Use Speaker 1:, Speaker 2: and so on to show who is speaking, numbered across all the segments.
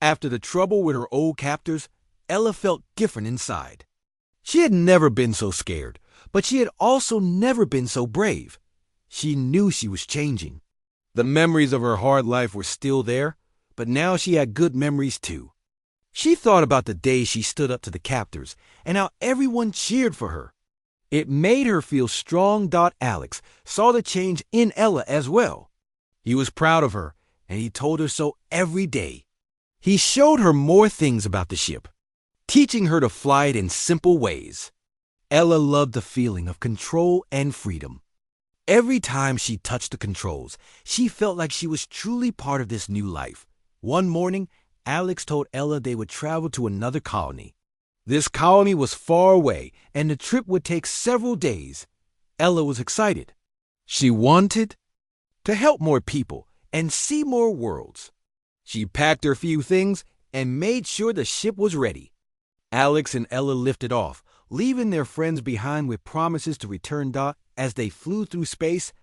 Speaker 1: After the trouble with her old captors, Ella felt different inside. She had never been so scared, but she had also never been so brave. She knew she was changing. The memories of her hard life were still there, but now she had good memories too. She thought about the day she stood up to the captors and how everyone cheered for her. It made her feel strong. Alex saw the change in Ella as well. He was proud of her, and he told her so every day. He showed her more things about the ship, teaching her to fly it in simple ways. Ella loved the feeling of control and freedom. Every time she touched the controls, she felt like she was truly part of this new life. One morning, Alex told Ella they would travel to another colony. This colony was far away, and the trip would take several days. Ella was excited. She wanted to help more people and see more worlds. She packed her few things and made sure the ship was ready. Alex and Ella lifted off, leaving their friends behind with promises to return. As they flew through space,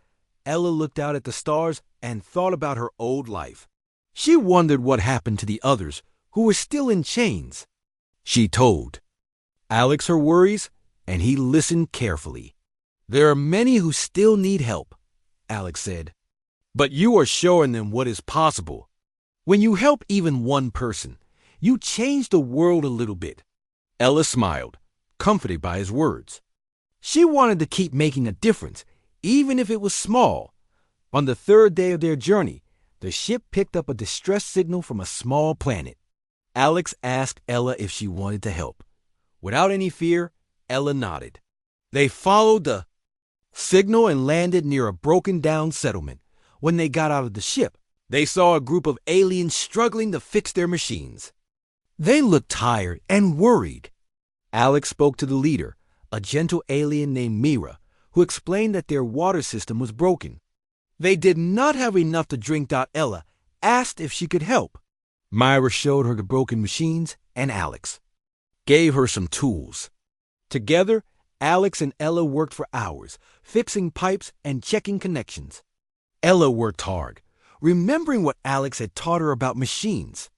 Speaker 1: Ella looked out at the stars and thought about her old life. She wondered what happened to the others who were still in chains. She told Alex her worries, and he listened carefully. "There are many who still need help," Alex said. "But you are showing them what is possible. When you help even one person, you change the world a little bit." Ella smiled, comforted by his words. She wanted to keep making a difference, even if it was small. On the third day of their journey, the ship picked up a distress signal from a small planet. Alex asked Ella if she wanted to help. Without any fear, Ella nodded. They followed the signal and landed near a broken-down settlement. When they got out of the ship, they saw a group of aliens struggling to fix their machines. They looked tired and worried. Alex spoke to the leader, a gentle alien named Mira, who explained that their water system was broken. They did not have enough to drink. Ella asked if she could help. Myra showed her the broken machines, and Alex gave her some tools. Together, Alex and Ella worked for hours, fixing pipes and checking connections. Ella worked hard, remembering what Alex had taught her about machines.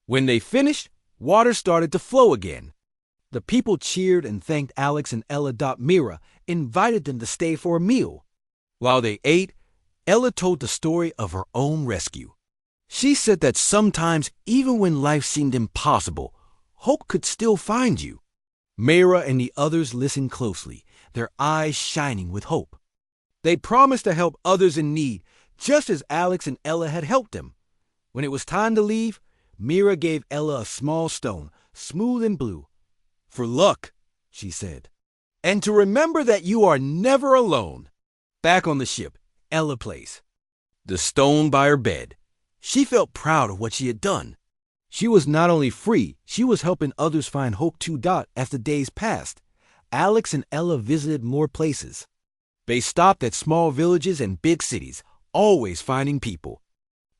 Speaker 1: When they finished, water started to flow again. The people cheered and thanked Alex and Ella. Mira invited them to stay for a meal. While they ate, Ella told the story of her own rescue. She said that sometimes, even when life seemed impossible, hope could still find you. Mira and the others listened closely, their eyes shining with hope. They promised to help others in need, just as Alex and Ella had helped them. When it was time to leave, Mira gave Ella a small stone, smooth and blue. "For luck," she said, "and to remember that you are never alone." Back on the ship, Ella placed the stone by her bed. She felt proud of what she had done. She was not only free, she was helping others find hope too. As the days passed, Alex and Ella visited more places. They stopped at small villages and big cities, always finding people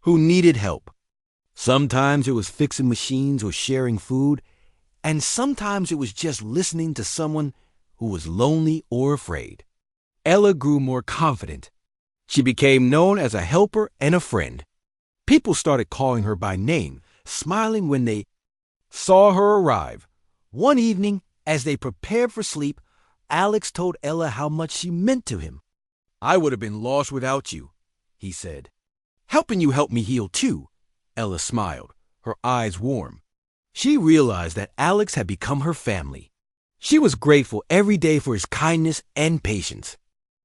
Speaker 1: who needed help. Sometimes it was fixing machines or sharing food, and sometimes it was just listening to someone who was lonely or afraid. Ella grew more confident. She became known as a helper and a friend. People started calling her by name, smiling when they saw her arrive. One evening, as they prepared for sleep, Alex told Ella how much she meant to him. "I would have been lost without you," he said. "Helping you helped me heal too." Ella smiled, her eyes warm. She realized that Alex had become her family. She was grateful every day for his kindness and patience.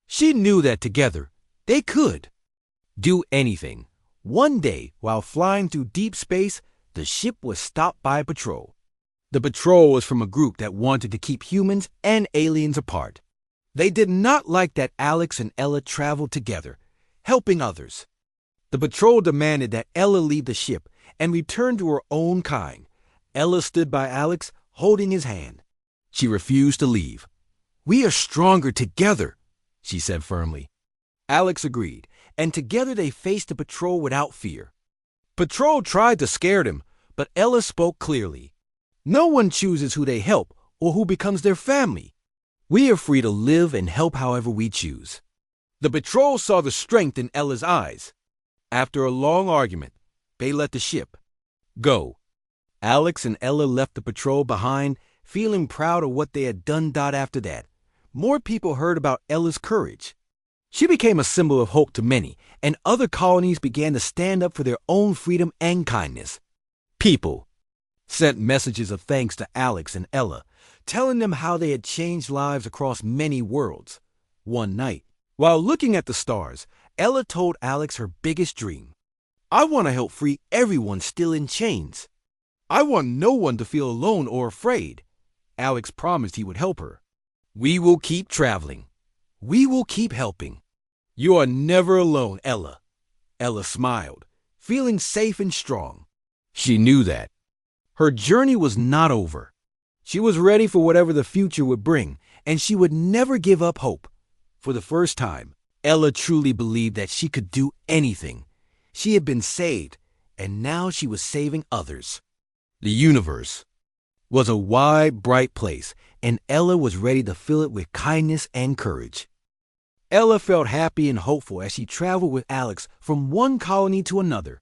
Speaker 1: She knew that together, they could do anything. One day, while flying through deep space, the ship was stopped by a patrol. The patrol was from a group that wanted to keep humans and aliens apart. They did not like that Alex and Ella traveled together, helping others. The patrol demanded that Ella leave the ship and return to her own kind. Ella stood by Alex, holding his hand. She refused to leave. "We are stronger together," she said firmly. Alex agreed, and together they faced the patrol without fear. Patrol tried to scare them, but Ella spoke clearly. "No one chooses who they help or who becomes their family. We are free to live and help however we choose." The patrol saw the strength in Ella's eyes. After a long argument, they let the ship go. Alex and Ella left the patrol behind, feeling proud of what they had done. After that, more people heard about Ella's courage. She became a symbol of hope to many, and other colonies began to stand up for their own freedom and kindness. People sent messages of thanks to Alex and Ella, telling them how they had changed lives across many worlds. One night, while looking at the stars, Ella told Alex her biggest dream. "I want to help free everyone still in chains. I want no one to feel alone or afraid." Alex promised he would help her. "We will keep traveling. We will keep helping. You are never alone, Ella." Ella smiled, feeling safe and strong. She knew that her journey was not over. She was ready for whatever the future would bring, and she would never give up hope. For the first time, Ella truly believed that she could do anything. She had been saved, and now she was saving others. The universe was a wide, bright place, and Ella was ready to fill it with kindness and courage. Ella felt happy and hopeful as she traveled with Alex from one colony to another.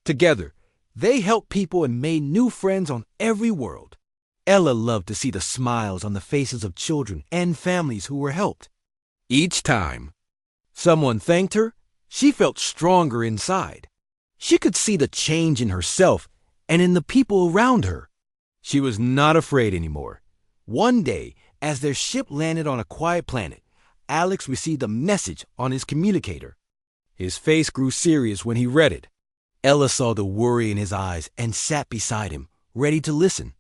Speaker 1: Together, they helped people and made new friends on every world. Ella loved to see the smiles on the faces of children and families who were helped. Each time someone thanked her, she felt stronger inside. She could see the change in herself and in the people around her. She was not afraid anymore. One day, as their ship landed on a quiet planet, Alex received a message on his communicator. His face grew serious when he read it. Ella saw the worry in his eyes and sat beside him, ready to listen.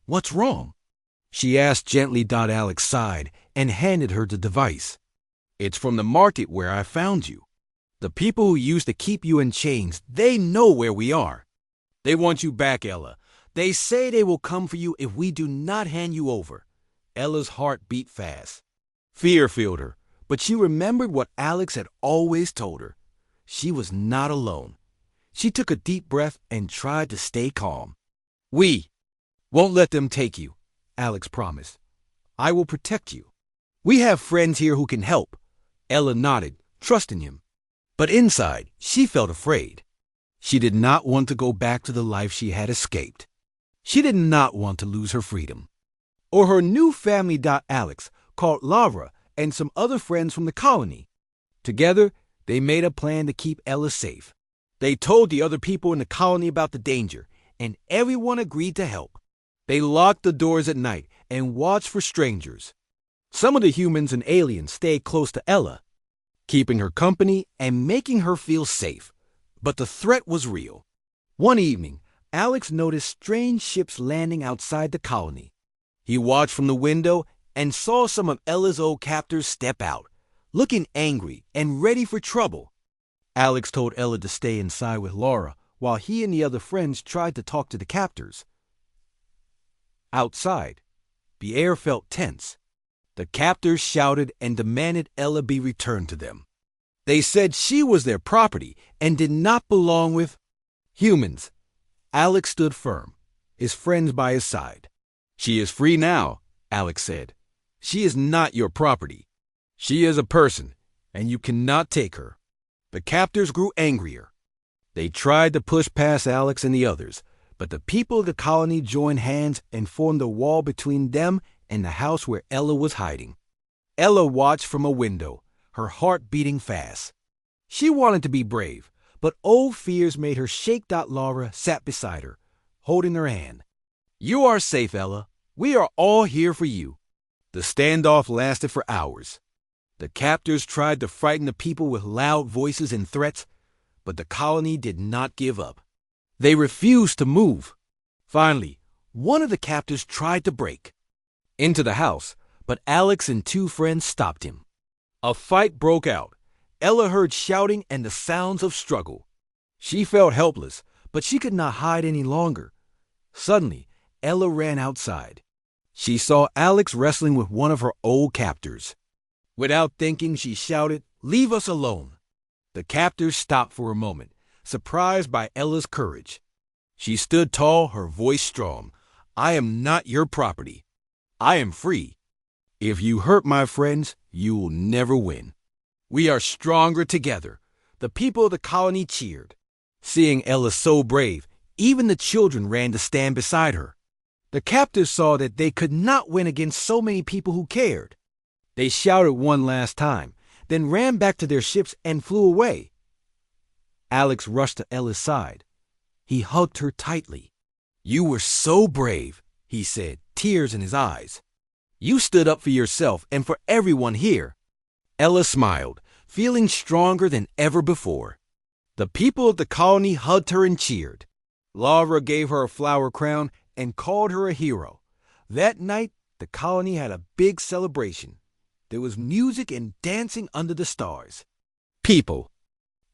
Speaker 1: "What's wrong?" she asked gently. Alex sighed and handed her the device. "It's from the market where I found you. The people who used to keep you in chains, they know where we are. They want you back, Ella. They say they will come for you if we do not hand you over." Ella's heart beat fast. Fear filled her, but she remembered what Alex had always told her. She was not alone. She took a deep breath and tried to stay calm. "We won't let them take you," Alex promised. "I will protect you. We have friends here who can help." Ella nodded, trusting him. But inside, she felt afraid. She did not want to go back to the life she had escaped. She did not want to lose her freedom or her new family. Alex called Laura and some other friends from the colony. Together, they made a plan to keep Ella safe. They told the other people in the colony about the danger, and everyone agreed to help. They locked the doors at night and watched for strangers. Some of the humans and aliens stayed close to Ella, keeping her company and making her feel safe. But the threat was real. One evening, Alex noticed strange ships landing outside the colony. He watched from the window and saw some of Ella's old captors step out, looking angry and ready for trouble. Alex told Ella to stay inside with Laura while he and the other friends tried to talk to the captors. Outside, the air felt tense. The captors shouted and demanded Ella be returned to them. They said she was their property and did not belong with humans. Alex stood firm, his friends by his side. "She is free now," Alex said. "She is not your property. She is a person, and you cannot take her." The captors grew angrier. They tried to push past Alex and the others, but the people of the colony joined hands and formed a wall between them and the house where Ella was hiding. Ella watched from a window, her heart beating fast. She wanted to be brave, but old fears made her shake. Laura sat beside her, holding her hand. "You are safe, Ella. We are all here for you." The standoff lasted for hours. The captors tried to frighten the people with loud voices and threats, but the colony did not give up. They refused to move. Finally, one of the captors tried to break into the house, but Alex and two friends stopped him. A fight broke out. Ella heard shouting and the sounds of struggle. She felt helpless, but she could not hide any longer. Suddenly, Ella ran outside. She saw Alex wrestling with one of her old captors. Without thinking, she shouted, "Leave us alone." The captors stopped for a moment, surprised by Ella's courage. She stood tall, her voice strong. "I am not your property. I am free. If you hurt my friends, you will never win. We are stronger together." The people of the colony cheered. Seeing Ella so brave, Even the children ran to stand beside her. The captors saw that they could not win against so many people who cared. They shouted one last time, then ran back to their ships and flew away. Alex rushed to Ella's side. He hugged her tightly. "You were so brave," he said, tears in his eyes. "You stood up for yourself and for everyone here." Ella smiled, feeling stronger than ever before. The people of the colony hugged her and cheered. Laura gave her a flower crown and called her a hero. That night, the colony had a big celebration. There was music and dancing under the stars. People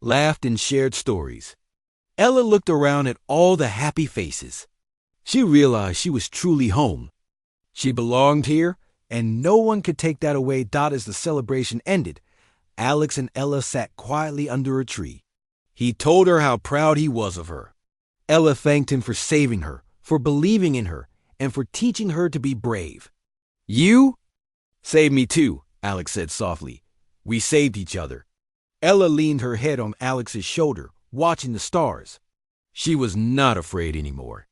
Speaker 1: laughed and shared stories. Ella looked around at all the happy faces. She realized she was truly home. She belonged here, and no one could take that away. As the celebration ended, Alex and Ella sat quietly under a tree. He told her how proud he was of her. Ella thanked him for saving her, for believing in her, and for teaching her to be brave. "You saved me too," Alex said softly. "We saved each other." Ella leaned her head on Alex's shoulder, watching the stars. She was not afraid anymore.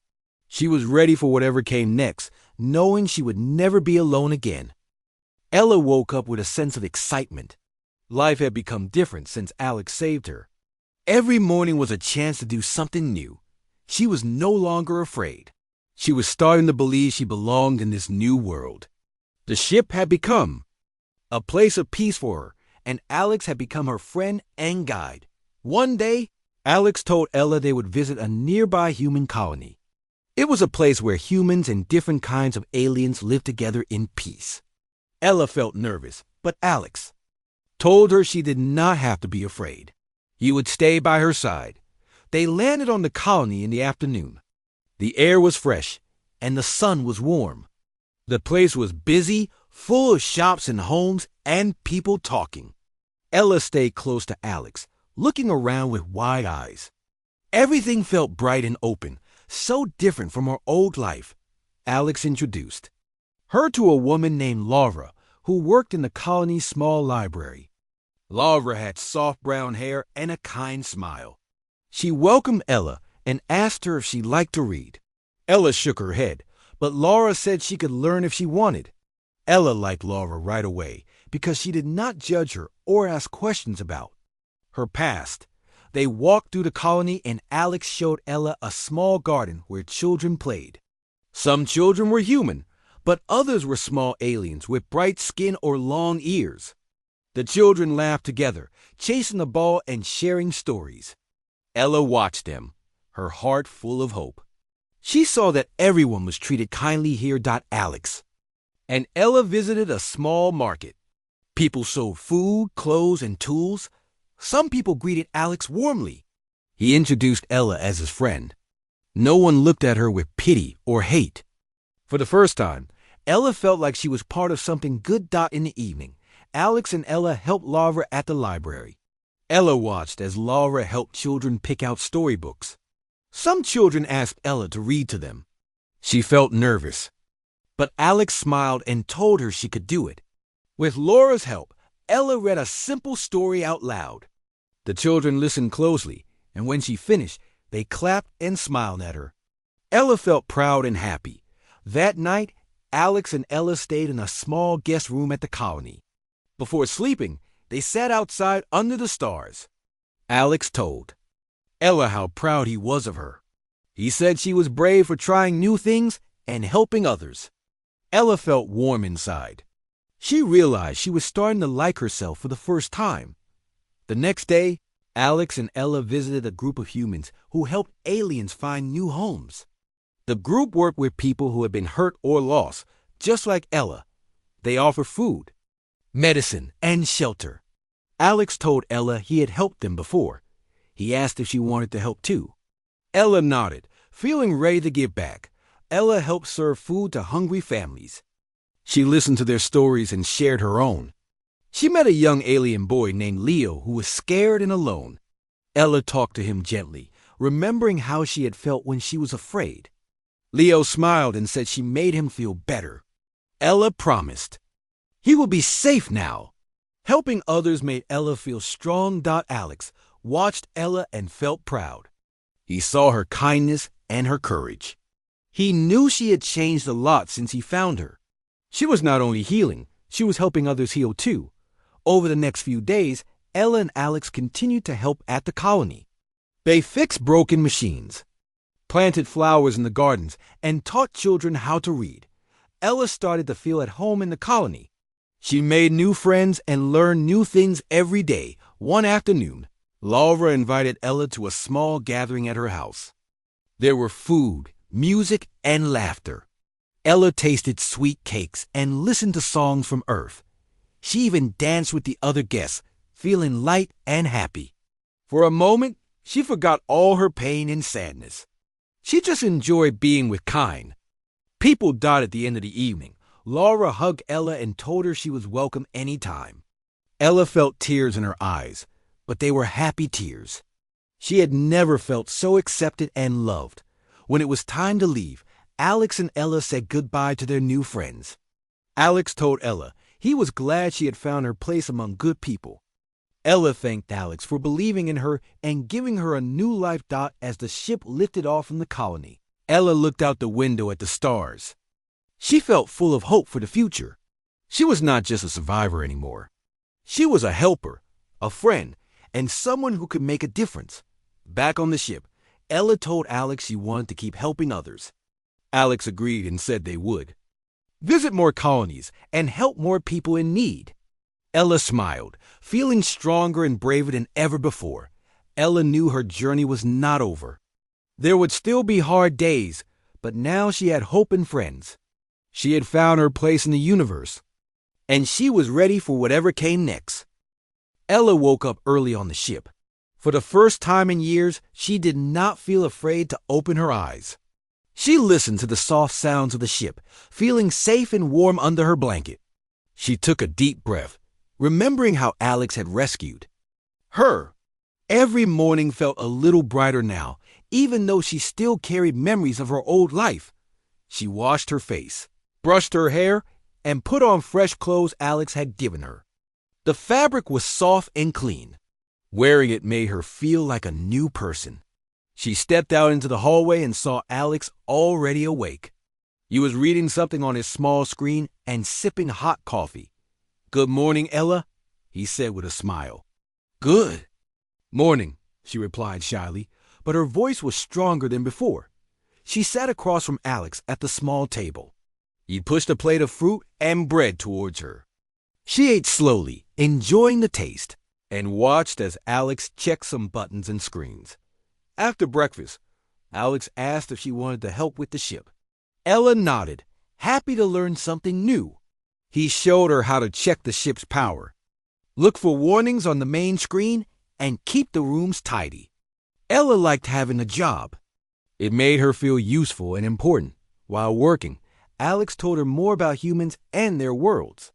Speaker 1: She was ready for whatever came next, knowing she would never be alone again. Ella woke up with a sense of excitement. Life had become different since Alex saved her. Every morning was a chance to do something new. She was no longer afraid. She was starting to believe she belonged in this new world. The ship had become a place of peace for her, and Alex had become her friend and guide. One day, Alex told Ella they would visit a nearby human colony. It was a place where humans and different kinds of aliens lived together in peace. Ella felt nervous, but Alex told her she did not have to be afraid. He would stay by her side. They landed on the colony in the afternoon. The air was fresh, and the sun was warm. The place was busy, full of shops and homes, and people talking. Ella stayed close to Alex, looking around with wide eyes. Everything felt bright and open, so different from her old life. Alex introduced her to a woman named Laura, who worked in the colony's small library. Laura had soft brown hair and a kind smile. She welcomed Ella and asked her if she liked to read. Ella shook her head, but Laura said she could learn if she wanted. Ella liked Laura right away because she did not judge her or ask questions about her past. They walked through the colony and Alex showed Ella a small garden where children played. Some children were human, but others were small aliens with bright skin or long ears. The children laughed together, chasing the ball and sharing stories. Ella watched them, her heart full of hope. She saw that everyone was treated kindly here. Alex and Ella visited a small market. People sold food, clothes, and tools. Some people greeted Alex warmly. He introduced Ella as his friend. No one looked at her with pity or hate. For the first time, Ella felt like she was part of something good. In the evening, Alex and Ella helped Laura at the library. Ella watched as Laura helped children pick out storybooks. Some children asked Ella to read to them. She felt nervous, but Alex smiled and told her she could do it. With Laura's help, Ella read a simple story out loud. The children listened closely, and when she finished, they clapped and smiled at her. Ella felt proud and happy. That night, Alex and Ella stayed in a small guest room at the colony. Before sleeping, they sat outside under the stars. Alex told Ella how proud he was of her. He said she was brave for trying new things and helping others. Ella felt warm inside. She realized she was starting to like herself for the first time. The next day, Alex and Ella visited a group of humans who helped aliens find new homes. The group worked with people who had been hurt or lost, just like Ella. They offered food, medicine, and shelter. Alex told Ella he had helped them before. He asked if she wanted to help too. Ella nodded, feeling ready to give back. Ella helped serve food to hungry families. She listened to their stories and shared her own. She met a young alien boy named Leo who was scared and alone. Ella talked to him gently, remembering how she had felt when she was afraid. Leo smiled and said she made him feel better. Ella promised he would be safe now. Helping others made Ella feel strong. Alex watched Ella and felt proud. He saw her kindness and her courage. He knew she had changed a lot since he found her. She was not only healing, she was helping others heal too. Over the next few days, Ella and Alex continued to help at the colony. They fixed broken machines, planted flowers in the gardens, and taught children how to read. Ella started to feel at home in the colony. She made new friends and learned new things every day. One afternoon, Laura invited Ella to a small gathering at her house. There were food, music, and laughter. Ella tasted sweet cakes and listened to songs from Earth. She even danced with the other guests, feeling light and happy. For a moment, she forgot all her pain and sadness. She just enjoyed being with kind people. At the end of the evening, Laura hugged Ella and told her she was welcome anytime. Ella felt tears in her eyes, but they were happy tears. She had never felt so accepted and loved. When it was time to leave, Alex and Ella said goodbye to their new friends. Alex told Ella he was glad she had found her place among good people. Ella thanked Alex for believing in her and giving her a new life. As the ship lifted off from the colony, Ella looked out the window at the stars. She felt full of hope for the future. She was not just a survivor anymore. She was a helper, a friend, and someone who could make a difference. Back on the ship, Ella told Alex she wanted to keep helping others. Alex agreed and said they would visit more colonies and help more people in need. Ella smiled, feeling stronger and braver than ever before. Ella knew her journey was not over. There would still be hard days, but now she had hope and friends. She had found her place in the universe, and she was ready for whatever came next. Ella woke up early on the ship. For the first time in years, she did not feel afraid to open her eyes. She listened to the soft sounds of the ship, feeling safe and warm under her blanket. She took a deep breath, remembering how Alex had rescued her. Every morning felt a little brighter now, even though she still carried memories of her old life. She washed her face, brushed her hair, and put on fresh clothes Alex had given her. The fabric was soft and clean. Wearing it made her feel like a new person. She stepped out into the hallway and saw Alex already awake. He was reading something on his small screen and sipping hot coffee. "Good morning, Ella," he said with a smile. "Good morning," she replied shyly, but her voice was stronger than before. She sat across from Alex at the small table. He pushed a plate of fruit and bread towards her. She ate slowly, enjoying the taste, and watched as Alex checked some buttons and screens. After breakfast, Alex asked if she wanted to help with the ship. Ella nodded, happy to learn something new. He showed her how to check the ship's power. Look for warnings on the main screen and keep the rooms tidy. Ella liked having a job. It made her feel useful and important. While working, Alex told her more about humans and their worlds.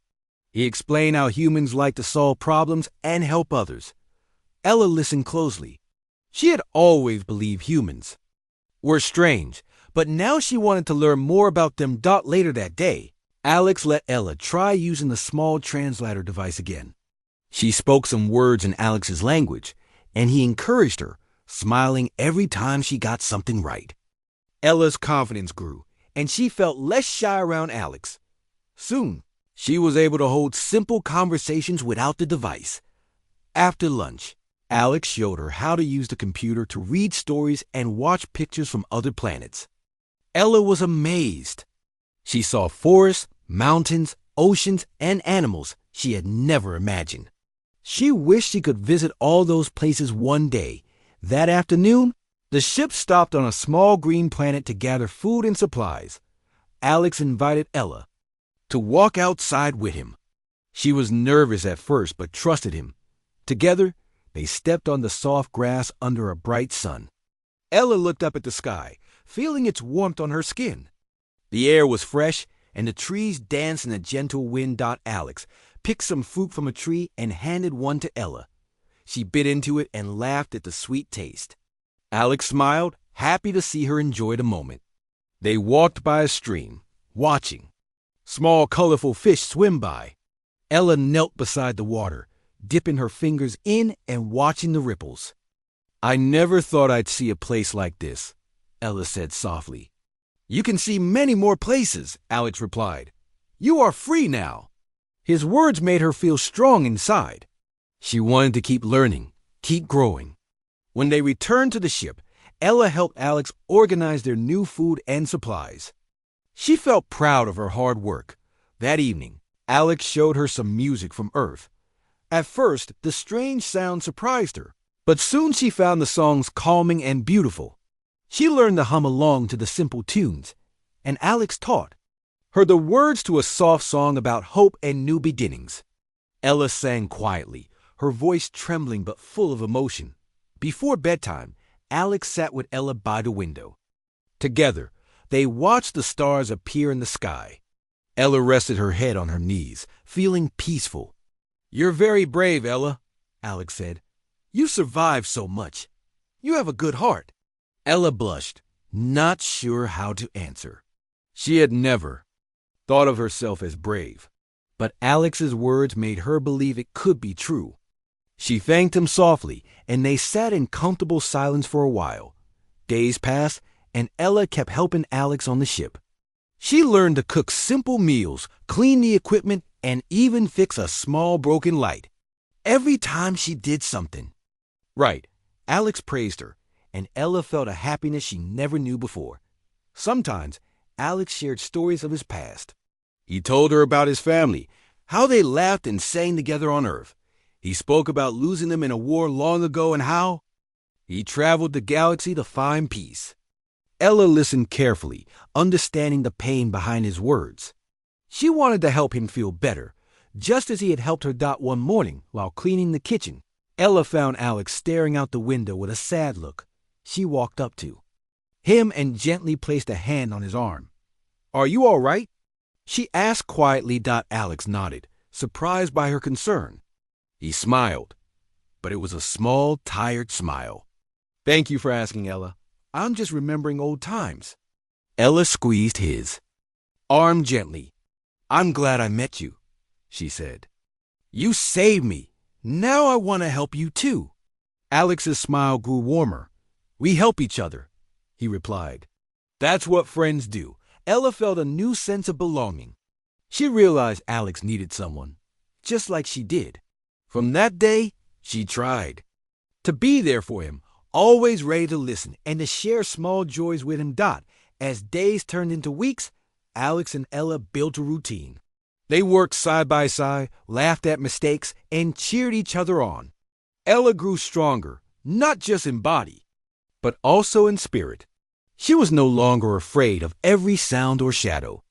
Speaker 1: He explained how humans like to solve problems and help others. Ella listened closely. She had always believed humans were strange, but now she wanted to learn more about them. Later that day, Alex let Ella try using the small translator device again. She spoke some words in Alex's language, and he encouraged her, smiling every time she got something right. Ella's confidence grew, and she felt less shy around Alex. Soon, she was able to hold simple conversations without the device. After lunch, Alex showed her how to use the computer to read stories and watch pictures from other planets. Ella was amazed. She saw forests, mountains, oceans, and animals she had never imagined. She wished she could visit all those places one day. That afternoon, the ship stopped on a small green planet to gather food and supplies. Alex invited Ella to walk outside with him. She was nervous at first, but trusted him. Together, they stepped on the soft grass under a bright sun. Ella looked up at the sky, feeling its warmth on her skin. The air was fresh, and the trees danced in a gentle wind. Alex picked some fruit from a tree and handed one to Ella. She bit into it and laughed at the sweet taste. Alex smiled, happy to see her enjoy the moment. They walked by a stream, watching small, colorful fish swim by. Ella knelt beside the water, dipping her fingers in and watching the ripples. "I never thought I'd see a place like this," Ella said softly. You can see many more places, Alex replied. You are free now. His words made her feel strong inside. She wanted to keep learning, keep growing. When they returned to the ship, Ella helped Alex organize their new food and supplies. She felt proud of her hard work. That evening, Alex showed her some music from Earth. At first, the strange sound surprised her, but soon she found the songs calming and beautiful. She learned to hum along to the simple tunes, and Alex taught her the words to a soft song about hope and new beginnings. Ella sang quietly, her voice trembling but full of emotion. Before bedtime, Alex sat with Ella by the window. Together, they watched the stars appear in the sky. Ella rested her head on her knees, feeling peaceful. You're very brave, Ella, Alex said. You survived so much. You have a good heart. Ella blushed, not sure how to answer. She had never thought of herself as brave, but Alex's words made her believe it could be true. She thanked him softly, and they sat in comfortable silence for a while. Days passed, and Ella kept helping Alex on the ship. She learned to cook simple meals, clean the equipment, and even fix a small broken light. Every time she did something right, Alex praised her, and Ella felt a happiness she never knew before. Sometimes, Alex shared stories of his past. He told her about his family, how they laughed and sang together on Earth. He spoke about losing them in a war long ago and how he traveled the galaxy to find peace. Ella listened carefully, understanding the pain behind his words. She wanted to help him feel better, just as he had helped her one morning while cleaning the kitchen. Ella found Alex staring out the window with a sad look. She walked up to him and gently placed a hand on his arm. Are you all right? She asked quietly. Alex nodded, surprised by her concern. He smiled, but it was a small, tired smile. Thank you for asking, Ella. I'm just remembering old times. Ella squeezed his arm gently. I'm glad I met you, she said. You saved me. Now I want to help you too. Alex's smile grew warmer. We help each other, he replied. That's what friends do. Ella felt a new sense of belonging. She realized Alex needed someone, just like she did. From that day, she tried to be there for him, always ready to listen and to share small joys with him. As days turned into weeks, Alex and Ella built a routine. They worked side by side, laughed at mistakes, and cheered each other on. Ella grew stronger, not just in body, but also in spirit. She was no longer afraid of every sound or shadow.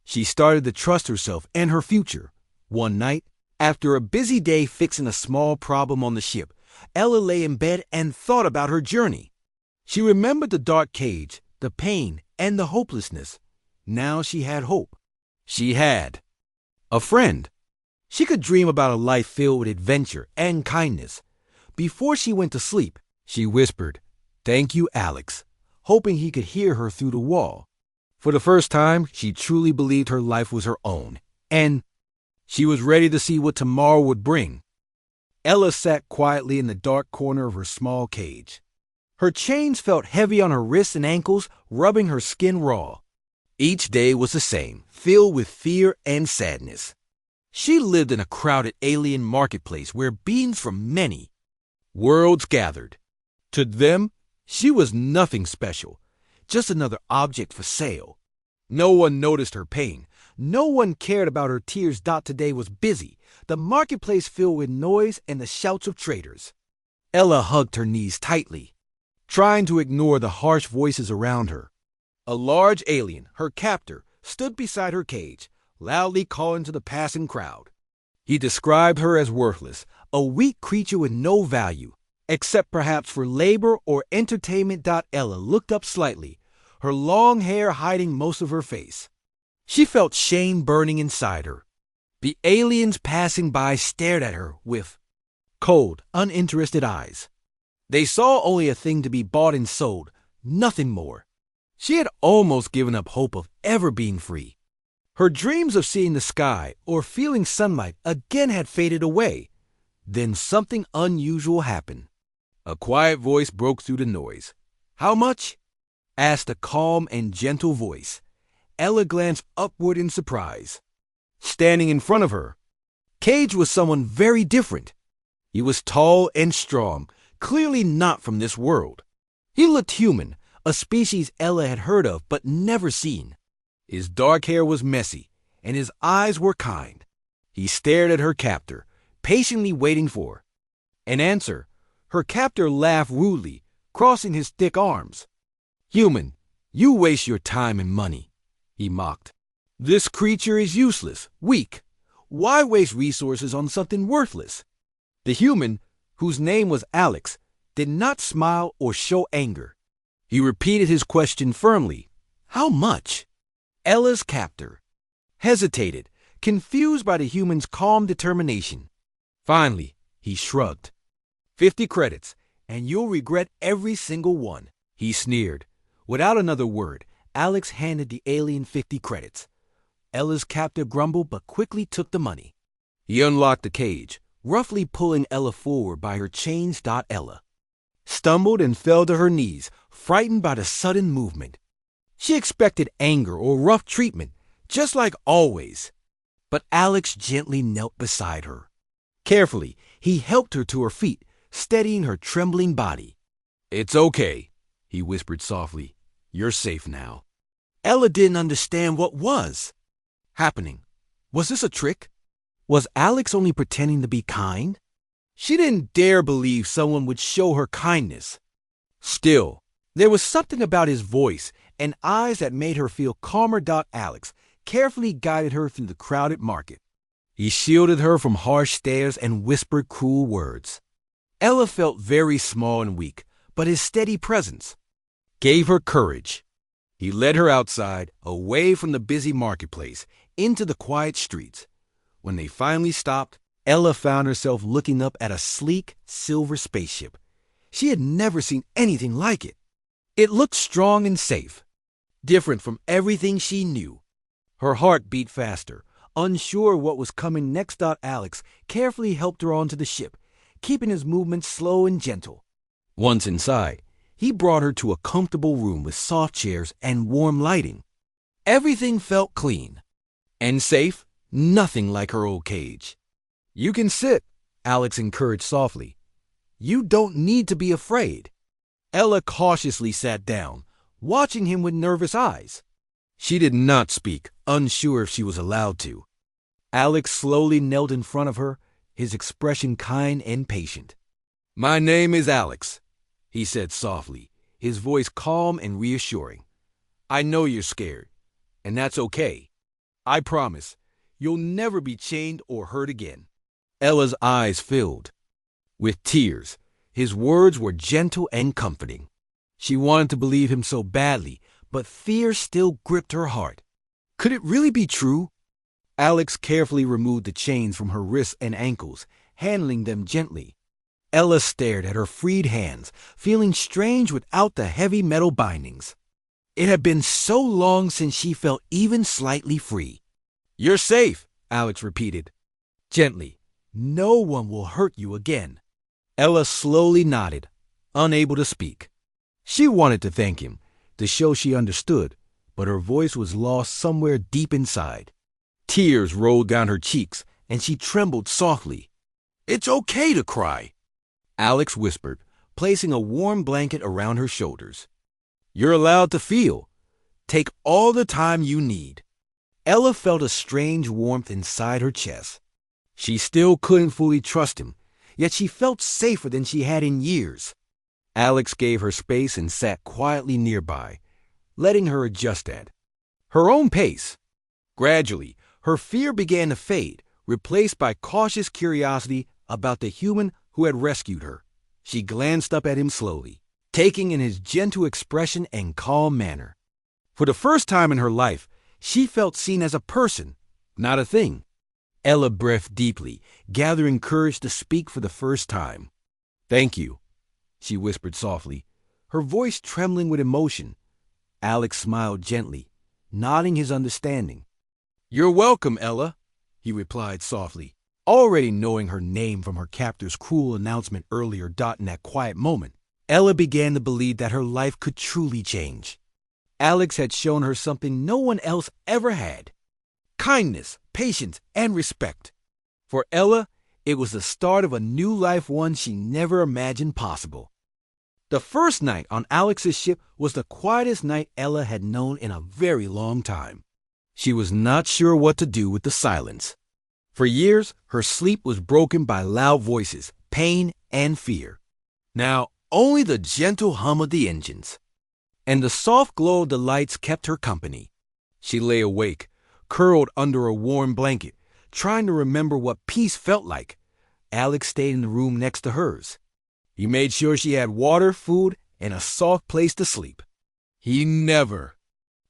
Speaker 1: She started to trust herself and her future. One night, after a busy day fixing a small problem on the ship, Ella lay in bed and thought about her journey. She remembered the dark cage, the pain, and the hopelessness. Now she had hope. She had a friend. She could dream about a life filled with adventure and kindness. Before she went to sleep, she whispered, "Thank you, Alex," hoping he could hear her through the wall. For the first time, she truly believed her life was her own, and she was ready to see what tomorrow would bring. Ella sat quietly in the dark corner of her small cage. Her chains felt heavy on her wrists and ankles, rubbing her skin raw. Each day was the same, filled with fear and sadness. She lived in a crowded alien marketplace where beings from many worlds gathered. To them, she was nothing special, just another object for sale. No one noticed her pain. No one cared about her tears. Today was busy, the marketplace filled with noise and the shouts of traders. Ella hugged her knees tightly, trying to ignore the harsh voices around her. A large alien, her captor, stood beside her cage, loudly calling to the passing crowd. He described her as worthless, a weak creature with no value, except perhaps for labor or entertainment. Ella looked up slightly, her long hair hiding most of her face. She felt shame burning inside her. The aliens passing by stared at her with cold, uninterested eyes. They saw only a thing to be bought and sold, nothing more. She had almost given up hope of ever being free. Her dreams of seeing the sky or feeling sunlight again had faded away. Then something unusual happened. A quiet voice broke through the noise. "How much?" asked a calm and gentle voice. Ella glanced upward in surprise. Standing in front of her, Cage was someone very different. He was tall and strong, clearly not from this world. He looked human, a species Ella had heard of but never seen. His dark hair was messy, and his eyes were kind. He stared at her captor, patiently waiting for an answer. Her captor laughed rudely, crossing his thick arms. "Human, you waste your time and money," he mocked. "This creature is useless, weak. Why waste resources on something worthless?" The human, whose name was Alex, did not smile or show anger. He repeated his question firmly. "How much?" Ella's captor hesitated, confused by the human's calm determination. Finally, he shrugged. 50 credits, and you'll regret every single one," he sneered. Without another word, Alex handed the alien 50 credits. Ella's captor grumbled but quickly took the money. He unlocked the cage, roughly pulling Ella forward by her chains. Ella stumbled and fell to her knees, frightened by the sudden movement. She expected anger or rough treatment, just like always. But Alex gently knelt beside her. Carefully, he helped her to her feet, steadying her trembling body. "It's okay," he whispered softly. "You're safe now." Ella didn't understand what was happening. Was this a trick? Was Alex only pretending to be kind? She didn't dare believe someone would show her kindness. Still, there was something about his voice and eyes that made her feel calmer. Alex carefully guided her through the crowded market. He shielded her from harsh stares and whispered cruel words. Ella felt very small and weak, but his steady presence gave her courage. He led her outside, away from the busy marketplace, into the quiet streets. When they finally stopped, Ella found herself looking up at a sleek, silver spaceship. She had never seen anything like it. It looked strong and safe, different from everything she knew. Her heart beat faster, unsure what was coming next. Alex carefully helped her onto the ship, keeping his movements slow and gentle. Once inside, he brought her to a comfortable room with soft chairs and warm lighting. Everything felt clean and safe, nothing like her old cage. "You can sit," Alex encouraged softly. "You don't need to be afraid." Ella cautiously sat down, watching him with nervous eyes. She did not speak, unsure if she was allowed to. Alex slowly knelt in front of her, his expression kind and patient. "My name is Alex," he said softly, his voice calm and reassuring. "I know you're scared, and that's okay. I promise you'll never be chained or hurt again." Ella's eyes filled with tears. His words were gentle and comforting. She wanted to believe him so badly, but fear still gripped her heart. Could it really be true? Alex carefully removed the chains from her wrists and ankles, handling them gently. Ella stared at her freed hands, feeling strange without the heavy metal bindings. It had been so long since she felt even slightly free. "You're safe," Alex repeated gently. "No one will hurt you again." Ella slowly nodded, unable to speak. She wanted to thank him, to show she understood, but her voice was lost somewhere deep inside. Tears rolled down her cheeks, and she trembled softly. "It's okay to cry," Alex whispered, placing a warm blanket around her shoulders. "You're allowed to feel. Take all the time you need." Ella felt a strange warmth inside her chest. She still couldn't fully trust him, yet she felt safer than she had in years. Alex gave her space and sat quietly nearby, letting her adjust at her own pace. Gradually, her fear began to fade, replaced by cautious curiosity about the human who had rescued her. She glanced up at him slowly, taking in his gentle expression and calm manner. For the first time in her life, she felt seen as a person, not a thing. Ella breathed deeply, gathering courage to speak for the first time. "Thank you," she whispered softly, her voice trembling with emotion. Alex smiled gently, nodding his understanding. "You're welcome, Ella," he replied softly, already knowing her name from her captor's cruel announcement earlier. In that quiet moment, Ella began to believe that her life could truly change. Alex had shown her something no one else ever had: kindness, patience, and respect. For Ella, it was the start of a new life, one she never imagined possible. The first night on Alex's ship was the quietest night Ella had known in a very long time. She was not sure what to do with the silence. For years, her sleep was broken by loud voices, pain, and fear. Now, only the gentle hum of the engines and the soft glow of the lights kept her company. She lay awake, curled under a warm blanket, trying to remember what peace felt like. Alex stayed in the room next to hers. He made sure she had water, food, and a soft place to sleep. He never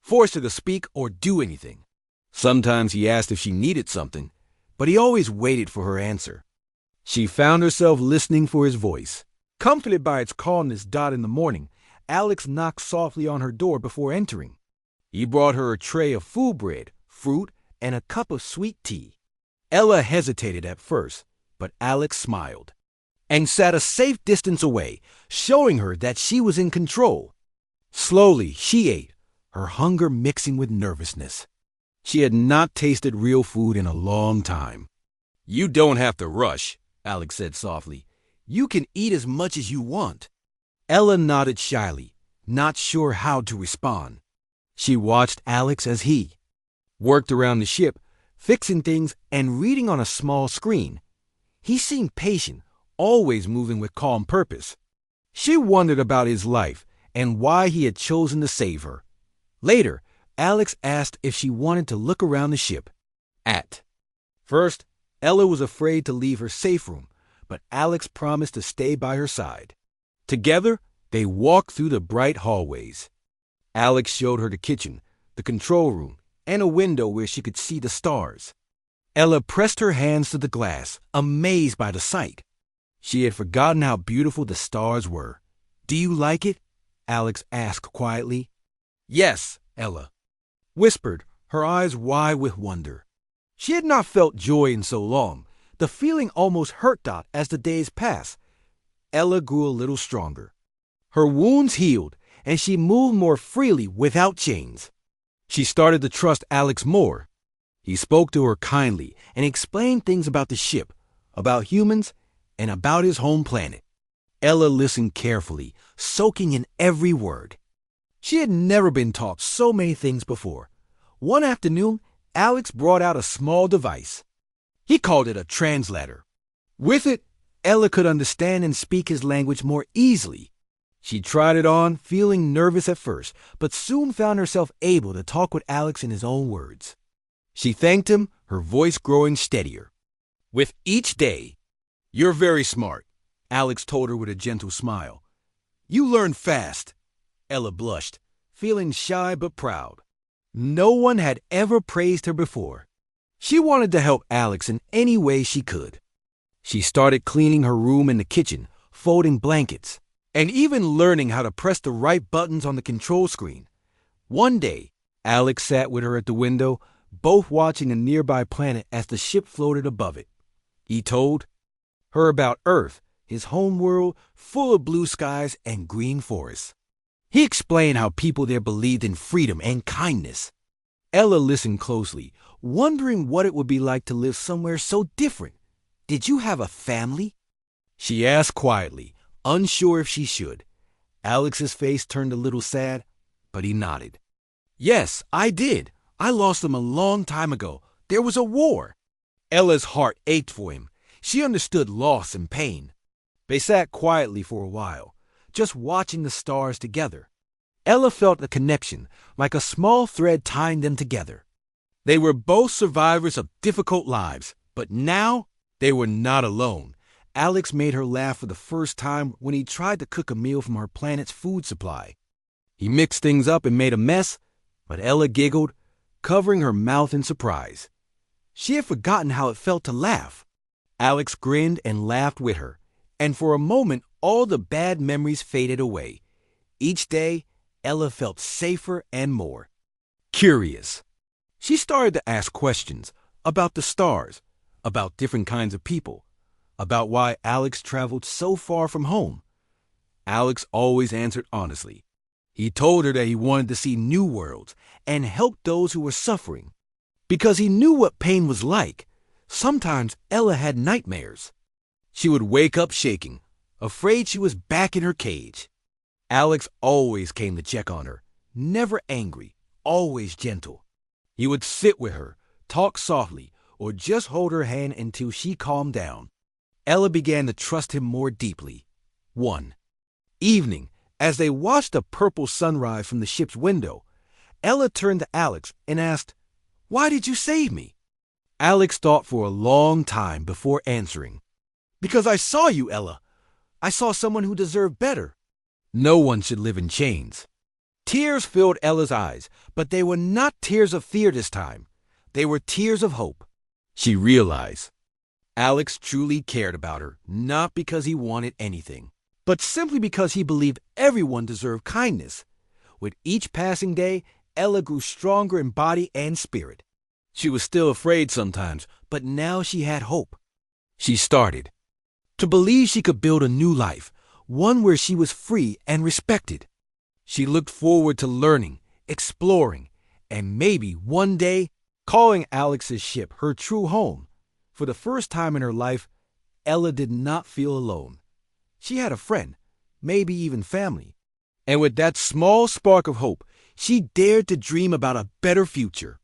Speaker 1: forced her to speak or do anything. Sometimes he asked if she needed something, but he always waited for her answer. She found herself listening for his voice. Comforted by its calmness in the morning, Alex knocked softly on her door before entering. He brought her a tray of food bread, fruit, and a cup of sweet tea. Ella hesitated at first, but Alex smiled and sat a safe distance away, showing her that she was in control. Slowly, she ate, her hunger mixing with nervousness. She had not tasted real food in a long time. "You don't have to rush," Alex said softly. "You can eat as much as you want." Ella nodded shyly, not sure how to respond. She watched Alex as he worked around the ship, fixing things and reading on a small screen. He seemed patient, always moving with calm purpose. She wondered about his life and why he had chosen to save her. Later, Alex asked if she wanted to look around the ship. At first, Ella was afraid to leave her safe room, but Alex promised to stay by her side. Together, they walked through the bright hallways. Alex showed her the kitchen, the control room, and a window where she could see the stars. Ella pressed her hands to the glass, amazed by the sight. She had forgotten how beautiful the stars were. "Do you like it?" Alex asked quietly. "Yes," Ella whispered, her eyes wide with wonder. She had not felt joy in so long. The feeling almost hurt Dot as the days passed. Ella grew a little stronger. Her wounds healed, and she moved more freely without chains. She started to trust Alex more. He spoke to her kindly and explained things about the ship, about humans, and about his home planet. Ella listened carefully, soaking in every word. She had never been taught so many things before. One afternoon, Alex brought out a small device. He called it a translator. With it, Ella could understand and speak his language more easily. She tried it on, feeling nervous at first, but soon found herself able to talk with Alex in his own words. She thanked him, her voice growing steadier. With each day, "You're very smart," Alex told her with a gentle smile. "You learn fast." Ella blushed, feeling shy but proud. No one had ever praised her before. She wanted to help Alex in any way she could. She started cleaning her room and the kitchen, folding blankets, and even learning how to press the right buttons on the control screen. One day, Alex sat with her at the window, both watching a nearby planet as the ship floated above it. He told her about Earth, his home world full of blue skies and green forests. He explained how people there believed in freedom and kindness. Ella listened closely, wondering what it would be like to live somewhere so different. "Did you have a family?" she asked quietly, unsure if she should. Alex's face turned a little sad, but he nodded. "Yes, I did. I lost them a long time ago. There was a war." Ella's heart ached for him. She understood loss and pain. They sat quietly for a while, just watching the stars together. Ella felt a connection, like a small thread tying them together. They were both survivors of difficult lives, but now they were not alone. Alex made her laugh for the first time when he tried to cook a meal from her planet's food supply. He mixed things up and made a mess, but Ella giggled, covering her mouth in surprise. She had forgotten how it felt to laugh. Alex grinned and laughed with her, and for a moment all the bad memories faded away. Each day, Ella felt safer and more curious. She started to ask questions about the stars, about different kinds of people, about why Alex traveled so far from home. Alex always answered honestly. He told her that he wanted to see new worlds and help those who were suffering. Because he knew what pain was like, sometimes Ella had nightmares. She would wake up shaking, afraid she was back in her cage. Alex always came to check on her, never angry, always gentle. He would sit with her, talk softly, or just hold her hand until she calmed down. Ella began to trust him more deeply. One evening, as they watched a purple sunrise from the ship's window, Ella turned to Alex and asked, "Why did you save me?" Alex thought for a long time before answering. "Because I saw you, Ella. I saw someone who deserved better. No one should live in chains." Tears filled Ella's eyes, but they were not tears of fear this time. They were tears of hope. She realized Alex truly cared about her, not because he wanted anything, but simply because he believed everyone deserved kindness. With each passing day, Ella grew stronger in body and spirit. She was still afraid sometimes, but now she had hope. She started to believe she could build a new life, one where she was free and respected. She looked forward to learning, exploring, and maybe one day calling Alex's ship her true home. For the first time in her life, Ella did not feel alone. She had a friend, maybe even family. And with that small spark of hope, she dared to dream about a better future.